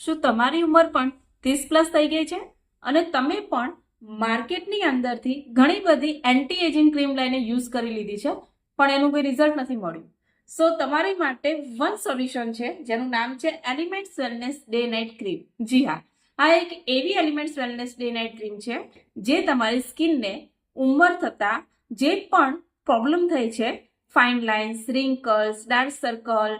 શું તમારી ઉંમર પણ 30+ થઈ ગઈ છે અને તમે પણ માર્કેટની અંદરથી ઘણી બધી એન્ટી એજિંગ ક્રીમ લઈને યુઝ કરી લીધી છે પણ એનું કોઈ રિઝલ્ટ નથી મળ્યું? સો તમારી માટે વન સોલ્યુશન છે જેનું નામ છે elements wellness day night cream. જી હા, આ એક એવી elements wellness day night cream છે જે તમારી સ્કિનને ઉંમર થતાં જે પણ પ્રોબ્લેમ થઈ છે, fine lines, wrinkles, dark circle,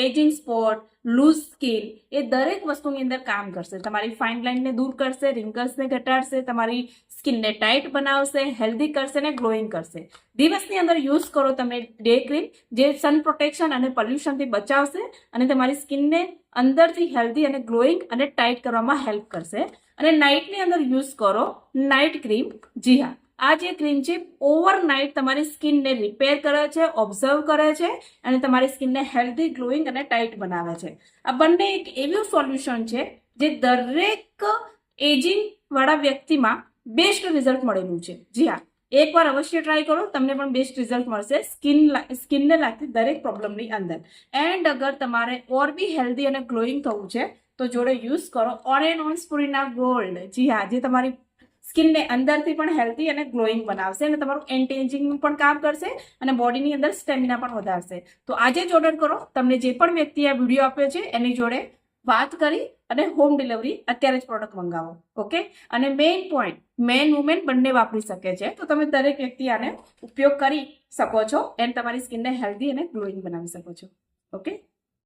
ageing spot, loose skin, એ દરેક વસ્તુની અંદર કામ કરશે. તમારી ફાઇન લાઇનને દૂર કરશે, રિંકલ્સને ઘટાડશે, તમારી સ્કિનને ટાઇટ બનાવશે, હેલ્ધી કરશે અને ગ્લોઈંગ કરશે. દિવસની અંદર યુઝ કરો તમે ડે ક્રીમ, જે સન પ્રોટેક્શન અને પોલ્યુશનથી બચાવશે અને તમારી સ્કિનને અંદરથી હેલ્ધી અને ગ્લોઈંગ અને ટાઇટ કરવામાં હેલ્પ કરશે. અને નાઇટની અંદર યુઝ કરો નાઇટ ક્રીમ. જી હા, આ જે ક્રીમ છે ઓવરનાઇટ તમારી સ્કિનને રિપેર કરે છે, ઓબ્ઝર્વ કરે છે અને તમારી સ્કિનને હેલ્ધી, ગ્લોઈંગ અને ટાઇટ બનાવે છે. આ બંને એક એવું સોલ્યુશન છે જે દરેક એજિંગ વાળા વ્યક્તિમાં બેસ્ટ રિઝલ્ટ મળેલું છે. જી હા, એકવાર અવશ્ય ટ્રાય કરો, તમને પણ બેસ્ટ રિઝલ્ટ મળશે સ્કિનને લાગતી દરેક પ્રોબ્લેમની અંદર. એન્ડ અગર તમારે ઓર બી હેલ્ધી અને ગ્લોઈંગ થવું છે તો જોડે યુઝ કરો ઓરેનોન સ્પુરીના ગોલ્ડ. જી હા, જે તમારી સ્કિનને અંદરથી પણ હેલ્ધી અને ગ્લોઈંગ બનાવશે અને તમારું એન્ટી એજિંગનું પણ કામ કરશે અને બોડીની અંદર સ્ટેમિના પણ વધારશે. તો આજે જ ઓર્ડર કરો. તમને જે પણ વ્યક્તિ આ વિડીયો આપ્યો છે એની જોડે વાત કરી અને હોમ ડિલિવરી અત્યારે જ પ્રોડક્ટ મંગાવો. ઓકે? અને મેઇન પોઈન્ટ, મેન વુમેન બંને વાપરી શકે છે, તો તમે દરેક વ્યક્તિ આને ઉપયોગ કરી શકો છો એન્ડ તમારી સ્કિનને હેલ્ધી અને ગ્લોઈંગ બનાવી શકો છો. ઓકે?